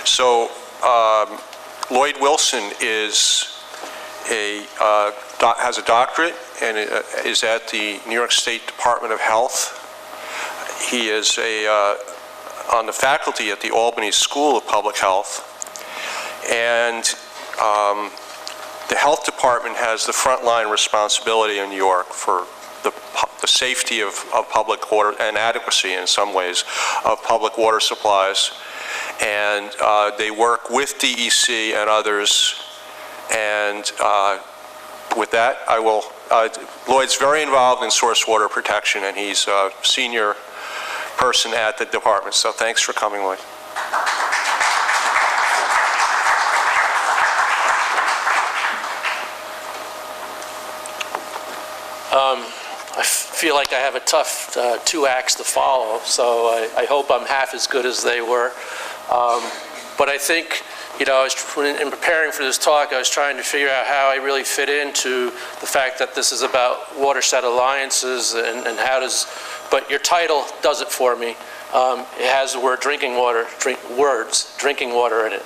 So Lloyd Wilson has a doctorate and is at the New York State Department of Health. He is on the faculty at the Albany School of Public Health. And the health department has the frontline responsibility in New York for the safety of public water and adequacy in some ways of public water supplies. And they work with DEC and others. And with that, I will, Lloyd's very involved in source water protection, and he's a senior person at the department. So thanks for coming, Lloyd. I feel like I have a tough 2 acts to follow, so I hope I'm half as good as they were. But I think, you know, in preparing for this talk, I was trying to figure out how I really fit into the fact that this is about watershed alliances and how does, but your title does it for me. It has the word drinking water, drinking water in it.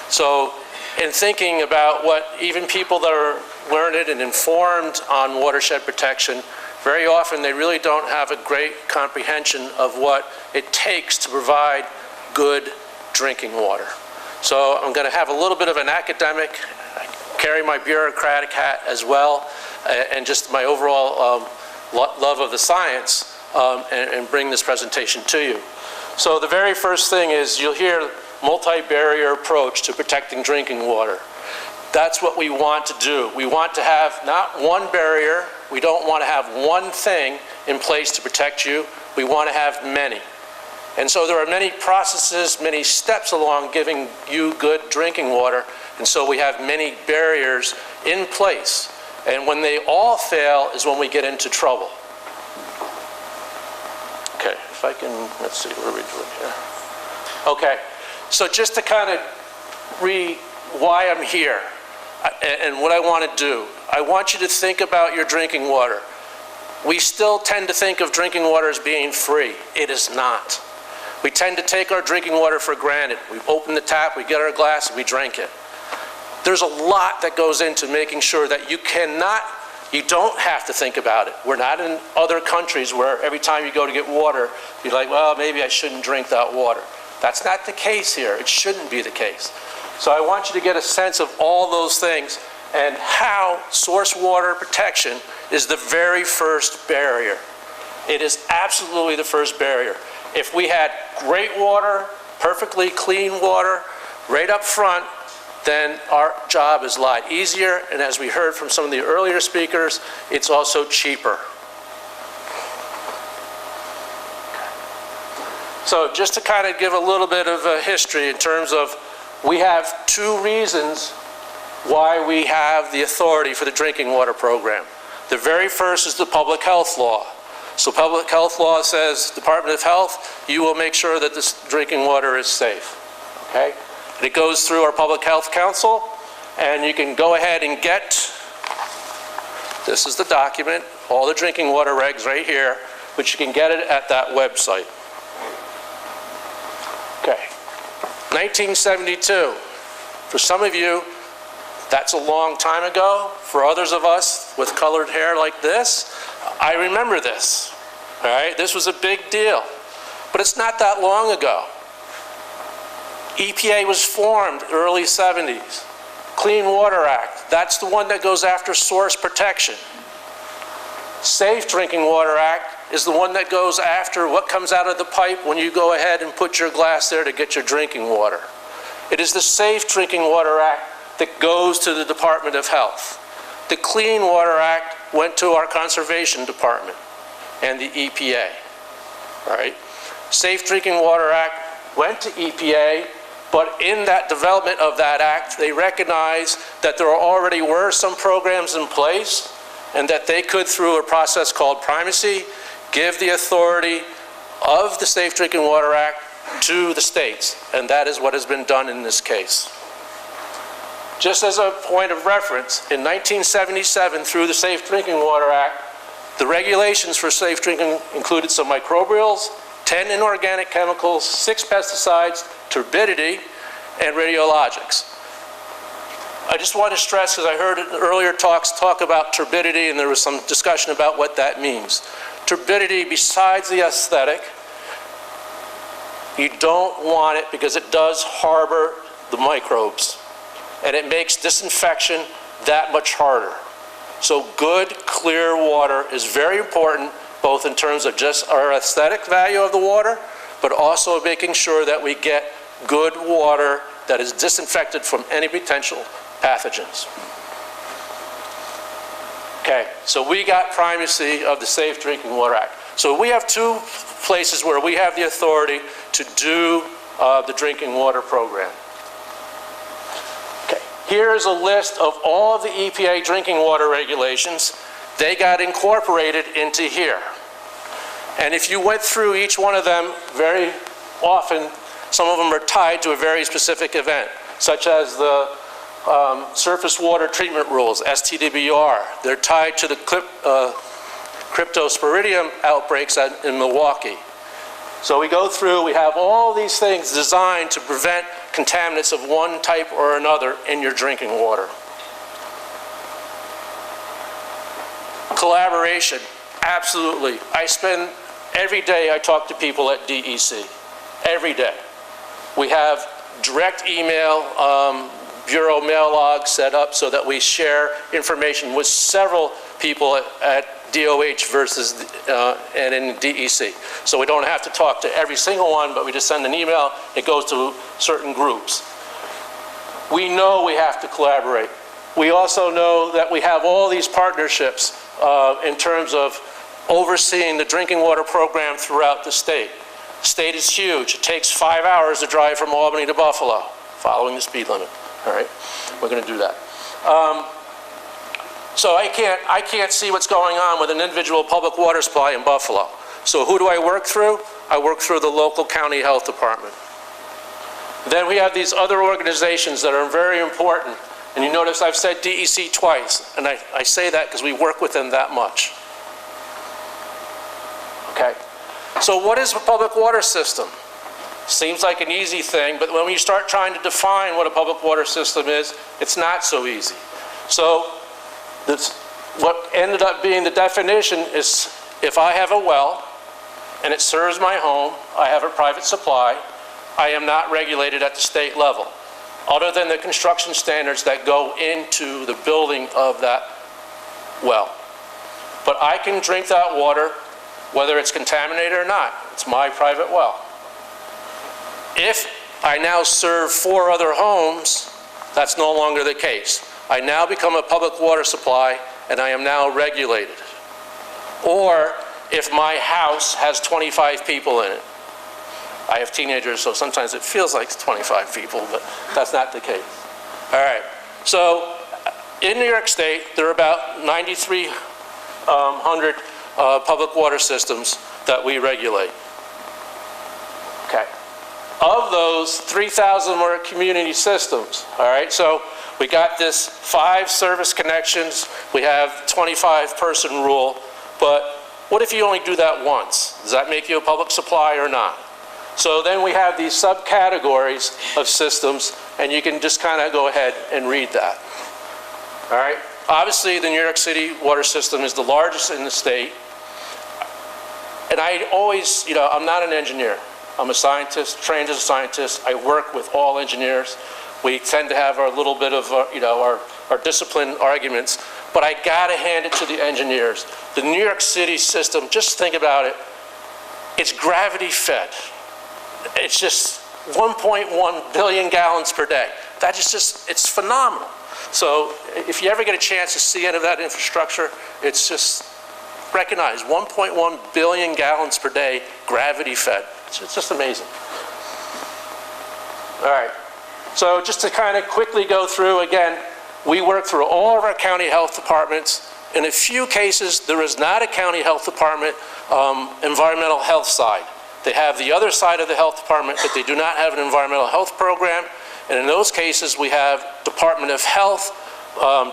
So in thinking about what even people that are learned and informed on watershed protection, very often they really don't have a great comprehension of what it takes to provide good drinking water. So I'm going to have a little bit of an academic, carry my bureaucratic hat as well, and just my overall love of the science, and bring this presentation to you. So the very first thing is you'll hear multi-barrier approach to protecting drinking water. That's what we want to do. We want to have not one barrier. We don't want to have one thing in place to protect you. We want to have many. And so there are many processes, many steps along giving you good drinking water. And so we have many barriers in place. And when they all fail is when we get into trouble. Okay, if I can, let's see, what are we doing here? Okay, so just to kind of why I'm here and what I want to do. I want you to think about your drinking water. We still tend to think of drinking water as being free. It is not. We tend to take our drinking water for granted. We open the tap, we get our glass, and we drink it. There's a lot that goes into making sure that you don't have to think about it. We're not in other countries where every time you go to get water, you're like, well, maybe I shouldn't drink that water. That's not the case here. It shouldn't be the case. So I want you to get a sense of all those things and how source water protection is the very first barrier. It is absolutely the first barrier. If we had great water, perfectly clean water, right up front, then our job is a lot easier, and as we heard from some of the earlier speakers, it's also cheaper. So just to kind of give a little bit of a history in terms of, we have 2 reasons why we have the authority for the drinking water program. The very first is the public health law. So public health law says, Department of Health, you will make sure that this drinking water is safe, okay? And it goes through our Public Health Council, and you can go ahead and get, this is the document, all the drinking water regs right here, which you can get it at that website. Okay, 1972. For some of you, that's a long time ago. For others of us with colored hair like this, I remember this, all right? This was a big deal, but it's not that long ago. EPA was formed early 70s. Clean Water Act, that's the one that goes after source protection. Safe Drinking Water Act is the one that goes after what comes out of the pipe when you go ahead and put your glass there to get your drinking water. It is the Safe Drinking Water Act that goes to the Department of Health. The Clean Water Act went to our Conservation Department and the EPA, all right? Safe Drinking Water Act went to EPA, but in that development of that act, they recognized that there already were some programs in place and that they could, through a process called primacy, give the authority of the Safe Drinking Water Act to the states, and that is what has been done in this case. Just as a point of reference, in 1977, through the Safe Drinking Water Act, the regulations for safe drinking included some microbials, 10 inorganic chemicals, 6 pesticides, turbidity, and radiologics. I just want to stress, because I heard in earlier talks talk about turbidity, and there was some discussion about what that means. Turbidity, besides the aesthetic, you don't want it because it does harbor the microbes, and it makes disinfection that much harder. So good, clear water is very important, both in terms of just our aesthetic value of the water, but also making sure that we get good water that is disinfected from any potential pathogens. Okay, so we got primacy of the Safe Drinking Water Act. So we have two places where we have the authority to do the drinking water program. Okay, here is a list of all of the EPA drinking water regulations. They got incorporated into here. And if you went through each one of them, very often, some of them are tied to a very specific event, such as the surface water treatment rules, STDBR. They're tied to the cryptosporidium outbreaks in Milwaukee. So we go through, we have all these things designed to prevent contaminants of one type or another in your drinking water. Collaboration, absolutely. Every day I talk to people at DEC, every day. We have direct email, bureau mail log set up so that we share information with several people at DOH versus and in DEC. So we don't have to talk to every single one, but we just send an email, it goes to certain groups. We know we have to collaborate. We also know that we have all these partnerships in terms of overseeing the drinking water program throughout the state. The state is huge. It takes 5 hours to drive from Albany to Buffalo, following the speed limit. All right, we're going to do that. So I can't see what's going on with an individual public water supply in Buffalo. So who do I work through? I work through the local county health department. Then we have these other organizations that are very important. And you notice I've said DEC twice, and I say that because we work with them that much. Okay, so what is a public water system? Seems like an easy thing, but when you start trying to define what a public water system is, it's not so easy. So what ended up being the definition is if I have a well and it serves my home, I have a private supply, I am not regulated at the state level, other than the construction standards that go into the building of that well. But I can drink that water whether it's contaminated or not. It's my private well. If I now serve 4 other homes, that's no longer the case. I now become a public water supply and I am now regulated. Or if my house has 25 people in it. I have teenagers, so sometimes it feels like 25 people, but that's not the case. All right, so in New York State, there are about 9,300 public water systems that we regulate. Okay. Of those, 3,000 were community systems, all right? So we got this 5 service connections, we have 25 person rule, but what if you only do that once? Does that make you a public supply or not? So then we have these subcategories of systems, and you can just kind of go ahead and read that, all right? Obviously, the New York City water system is the largest in the state, and I always, I'm not an engineer. I'm a scientist, trained as a scientist. I work with all engineers. We tend to have our little bit of, our discipline arguments, but I gotta hand it to the engineers. The New York City system, just think about it, it's gravity fed. It's just 1.1 billion gallons per day. That is just, it's phenomenal. So if you ever get a chance to see any of that infrastructure, it's just recognized, 1.1 billion gallons per day, gravity fed. It's just amazing. All right, so just to kind of quickly go through again, we work through all of our county health departments. In a few cases, there is not a county health department environmental health side. They have the other side of the health department, but they do not have an environmental health program. And in those cases, we have Department of Health,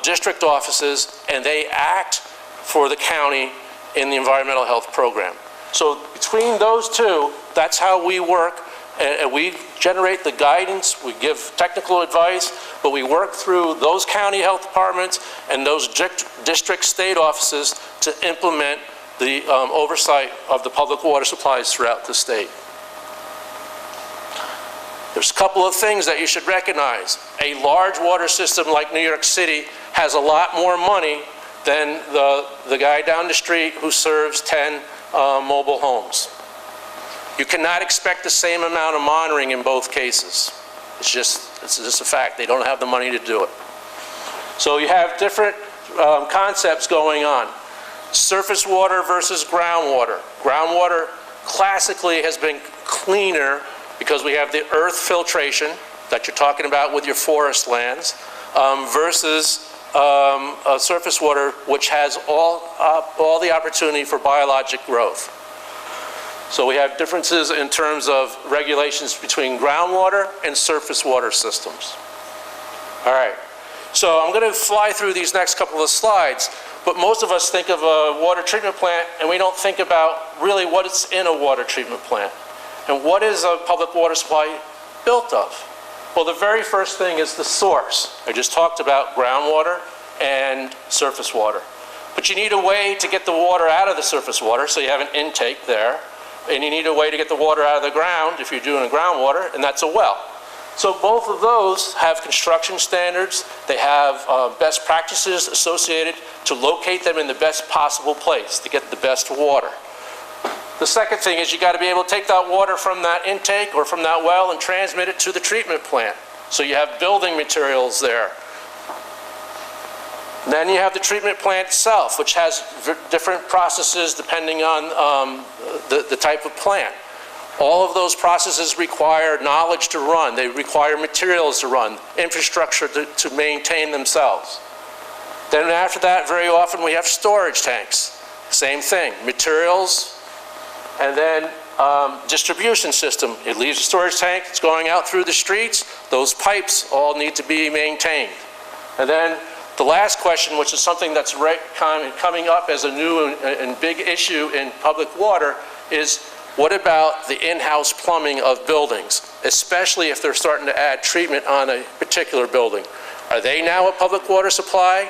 district offices, and they act for the county in the environmental health program. So between those two, that's how we work and we generate the guidance, we give technical advice, but we work through those county health departments and those district state offices to implement the oversight of the public water supplies throughout the state. There's a couple of things that you should recognize. A large water system like New York City has a lot more money than the guy down the street who serves 10 mobile homes. You cannot expect the same amount of monitoring in both cases. It's just a fact. They don't have the money to do it. So you have different concepts going on. Surface water versus groundwater. Groundwater classically has been cleaner because we have the earth filtration that you're talking about with your forest lands versus surface water, which has all the opportunity for biologic growth. So we have differences in terms of regulations between groundwater and surface water systems. All right, so I'm going to fly through these next couple of slides, but most of us think of a water treatment plant and we don't think about really what is in a water treatment plant. And what is a public water supply built of? Well, the very first thing is the source. I just talked about groundwater and surface water. But you need a way to get the water out of the surface water, so you have an intake there. And you need a way to get the water out of the ground if you're doing groundwater, and that's a well. So both of those have construction standards. They have best practices associated to locate them in the best possible place to get the best water. The second thing is you got to be able to take that water from that intake or from that well and transmit it to the treatment plant. So you have building materials there. And then you have the treatment plant itself, which has different processes depending on the type of plant. All of those processes require knowledge to run. They require materials to run, infrastructure to maintain themselves. Then after that, very often we have storage tanks. Same thing, materials, and then distribution system. It leaves the storage tank, it's going out through the streets. Those pipes all need to be maintained. And then the last question, which is something that's coming up as a new and big issue in public water, is what about the in-house plumbing of buildings, especially if they're starting to add treatment on a particular building? Are they now a public water supply?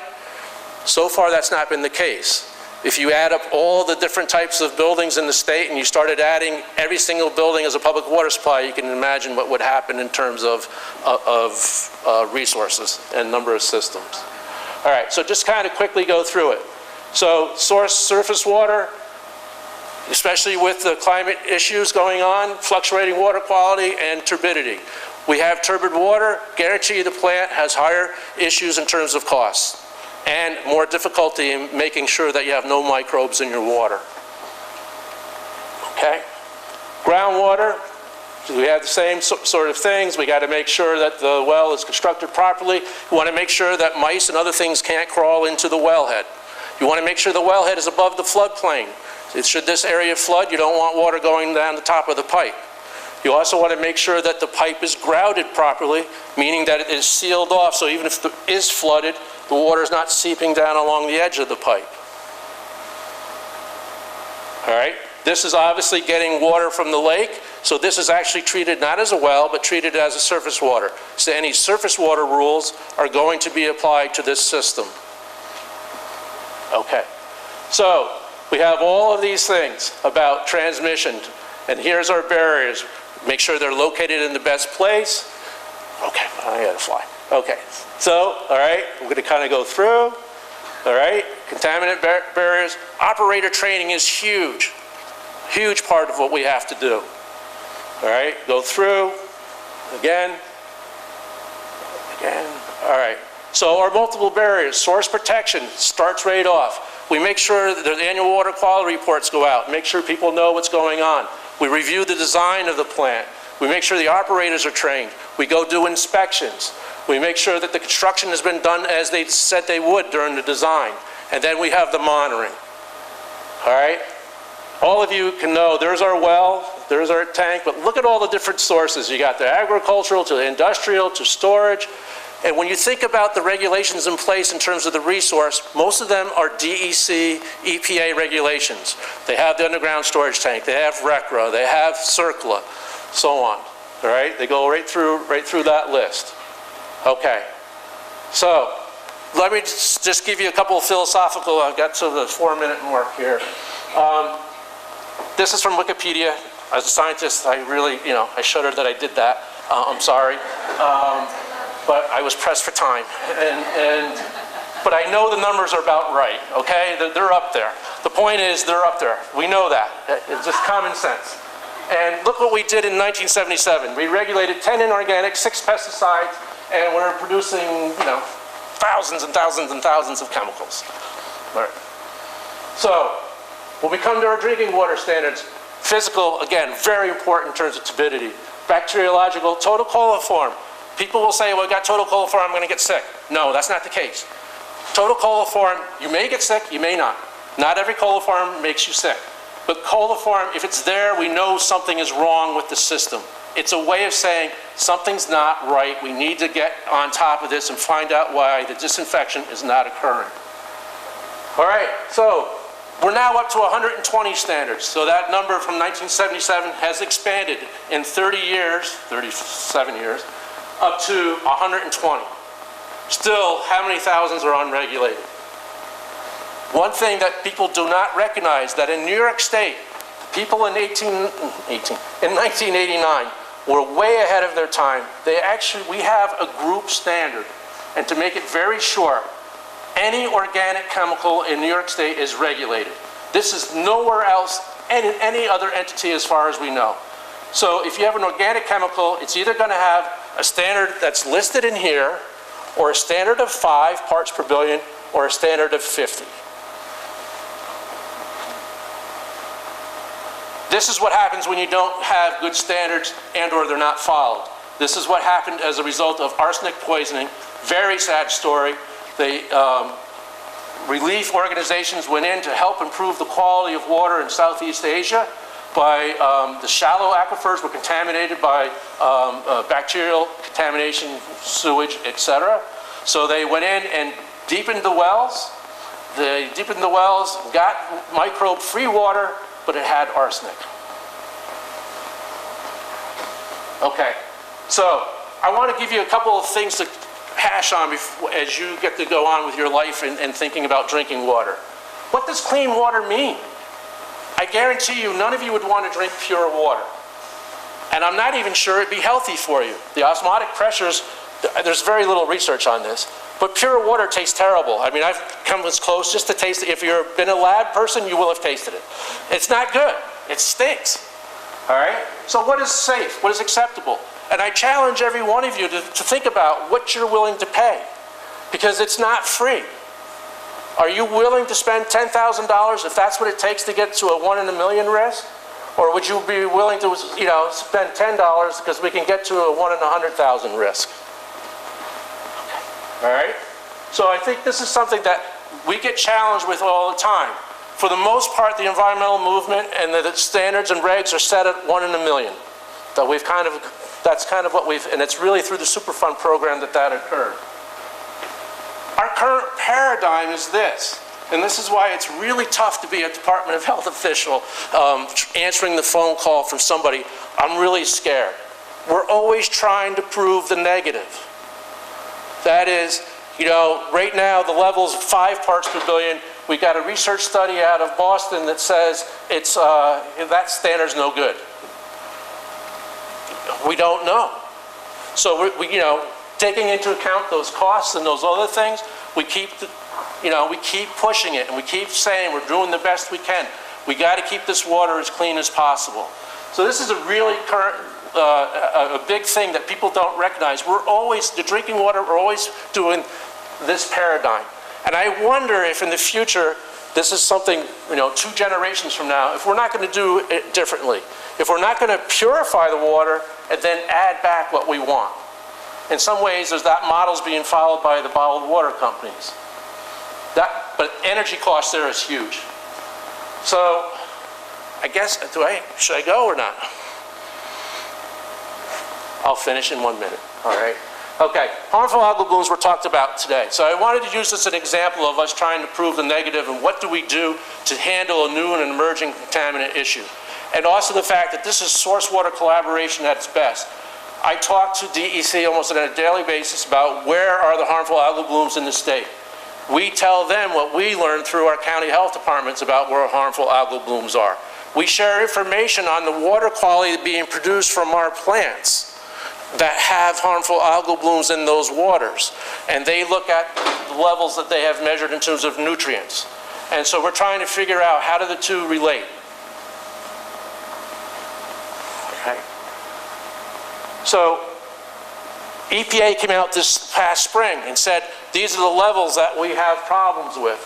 So far, that's not been the case. If you add up all the different types of buildings in the state and you started adding every single building as a public water supply, you can imagine what would happen in terms of resources and number of systems. All right, so just kind of quickly go through it. So surface water, especially with the climate issues going on, fluctuating water quality and turbidity. We have turbid water, guarantee the plant has higher issues in terms of costs and more difficulty in making sure that you have no microbes in your water. Okay? Groundwater, we have the same sort of things. We got to make sure that the well is constructed properly. You want to make sure that mice and other things can't crawl into the wellhead. You want to make sure the wellhead is above the floodplain. Should this area flood, you don't want water going down the top of the pipe. You also want to make sure that the pipe is grouted properly, meaning that it is sealed off, so even if it is flooded, the water is not seeping down along the edge of the pipe. All right, this is obviously getting water from the lake, so this is actually treated not as a well, but treated as a surface water. So any surface water rules are going to be applied to this system. Okay, so we have all of these things about transmission, and here's our barriers. Make sure they're located in the best place. Okay, I gotta fly. Okay, so, all right, we're gonna kind of go through. All right, contaminant barriers. Operator training is huge. Huge part of what we have to do. All right, go through, again. All right, so our multiple barriers. Source protection starts right off. We make sure that the annual water quality reports go out, make sure people know what's going on. We review the design of the plant. We make sure the operators are trained. We go do inspections. We make sure that the construction has been done as they said they would during the design. And then we have the monitoring. All right? All of you can know there's our well, there's our tank, but look at all the different sources. You got the agricultural to the industrial to storage. And when you think about the regulations in place in terms of the resource, most of them are DEC, EPA regulations. They have the underground storage tank, they have RECRA, they have CERCLA, so on. all right? They go right through that list. Okay. So let me just give you a couple of philosophical, I've got to the 4-minute mark here. This is from Wikipedia. As a scientist, I really, I shudder that I did that. I'm sorry. But I was pressed for time. But I know the numbers are about right, okay? They're up there. The point is, they're up there. We know that. It's just common sense. And look what we did in 1977. We regulated 10 inorganics, 6 pesticides, and we're producing, thousands and thousands and thousands of chemicals. All right. So, when we come to our drinking water standards, physical, again, very important in terms of turbidity. Bacteriological, total coliform. People will say, well, I got total coliform, I'm going to get sick. No, that's not the case. Total coliform, you may get sick, you may not. Not every coliform makes you sick. But coliform, if it's there, we know something is wrong with the system. It's a way of saying something's not right. We need to get on top of this and find out why the disinfection is not occurring. All right, so we're now up to 120 standards. So that number from 1977 has expanded in 37 years, up to 120. Still, how many thousands are unregulated? One thing that people do not recognize, that in New York State, people in 1989 were way ahead of their time. We have a group standard. And to make it very short, any organic chemical in New York State is regulated. This is nowhere else, any other entity as far as we know. So if you have an organic chemical, it's either going to have a standard that's listed in here, or a standard of 5 parts per billion, or a standard of 50. This is what happens when you don't have good standards and or they're not followed. This is what happened as a result of arsenic poisoning. Very sad story. Relief organizations went in to help improve the quality of water in Southeast Asia by the shallow aquifers were contaminated by bacterial contamination, sewage, etc. So they went in and deepened the wells. They deepened the wells, got microbe-free water, but it had arsenic. Okay, so I want to give you a couple of things to hash on as you get to go on with your life and thinking about drinking water. What does clean water mean? I guarantee you none of you would want to drink pure water. And I'm not even sure it'd be healthy for you. The osmotic pressures, there's very little research on this, but pure water tastes terrible. I mean, I've come as close just to taste it. If you've been a lab person, you will have tasted it. It's not good. It stinks. All right? So what is safe? What is acceptable? And I challenge every one of you to think about what you're willing to pay, because it's not free. Are you willing to spend $10,000 if that's what it takes to get to a 1 in a million risk? Or would you be willing to, spend $10 because we can get to a 1 in 100,000 risk? All right? So I think this is something that we get challenged with all the time. For the most part, the environmental movement and the standards and regs are set at 1 in a million. That that's kind of what and it's really through the Superfund program that occurred. Our current paradigm is this, and this is why it's really tough to be a Department of Health official answering the phone call from somebody, I'm really scared. We're always trying to prove the negative. That is, right now the level's 5 parts per billion. We got a research study out of Boston that says that standard's no good. We don't know. So we taking into account those costs and those other things, we keep pushing it and we keep saying we're doing the best we can. We got to keep this water as clean as possible. So this is a really current, a big thing that people don't recognize. The drinking water, we're always doing this paradigm. And I wonder if in the future, this is something, 2 generations from now, if we're not going to do it differently. If we're not going to purify the water and then add back what we want. In some ways, that model's being followed by the bottled water companies. But energy cost there is huge. So, I guess, should I go or not? I'll finish in 1 minute, all right? Okay, harmful algal blooms were talked about today. So I wanted to use this as an example of us trying to prove the negative and what do we do to handle a new and emerging contaminant issue. And also the fact that this is source water collaboration at its best. I talk to DEC almost on a daily basis about where are the harmful algal blooms in the state. We tell them what we learned through our county health departments about where harmful algal blooms are. We share information on the water quality being produced from our plants that have harmful algal blooms in those waters. And they look at the levels that they have measured in terms of nutrients. And so we're trying to figure out how do the two relate. Okay. So EPA came out this past spring and said, these are the levels that we have problems with.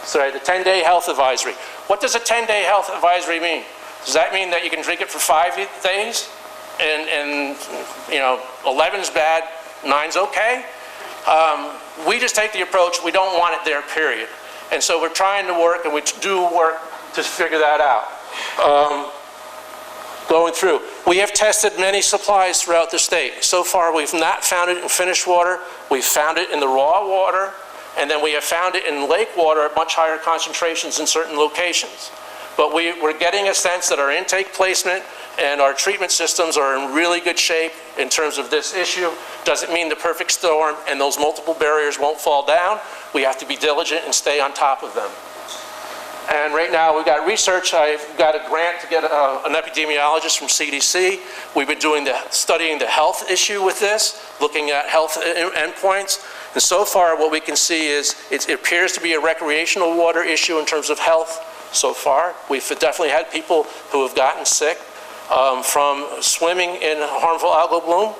Sorry, the 10-day health advisory. What does a 10-day health advisory mean? Does that mean that you can drink it for 5 days and 11's bad, 9's okay? We just take the approach, we don't want it there, period. And so we're trying to work, and we do work to figure that out. Going through. We have tested many supplies throughout the state. So far, we've not found it in finished water. We've found it in the raw water, and then we have found it in lake water at much higher concentrations in certain locations. But we're getting a sense that our intake placement and our treatment systems are in really good shape in terms of this issue. Doesn't mean the perfect storm and those multiple barriers won't fall down. We have to be diligent and stay on top of them. And right now we've got research. I've got a grant to get an epidemiologist from CDC. We've been studying the health issue with this, looking at health endpoints. And so far what we can see is it appears to be a recreational water issue in terms of health so far. We've definitely had people who have gotten sick from swimming in harmful algal bloom,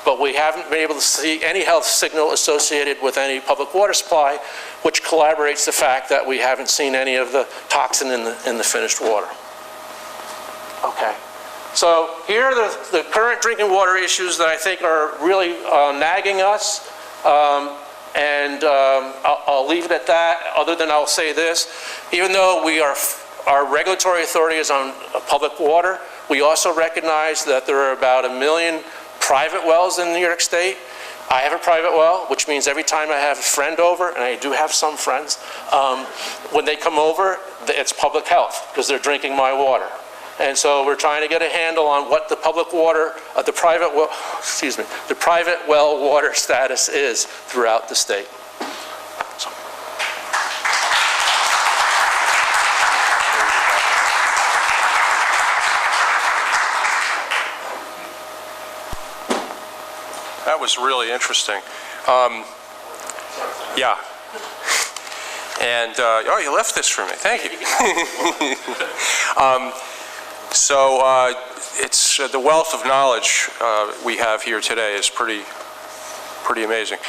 but we haven't been able to see any health signal associated with any public water supply, which corroborates the fact that we haven't seen any of the toxin in the finished water. Okay, so here are the current drinking water issues that I think are really nagging us, and I'll leave it at that, other than I'll say this. Even though our regulatory authority is on public water, we also recognize that there are about 1 million private wells in New York State. I have a private well, which means every time I have a friend over, and I do have some friends, when they come over, it's public health, because they're drinking my water. And so we're trying to get a handle on what the public water, the private well water status is throughout the state. So. That was really interesting. Yeah. And, oh, you left this for me. Thank you. It's the wealth of knowledge we have here today is pretty amazing.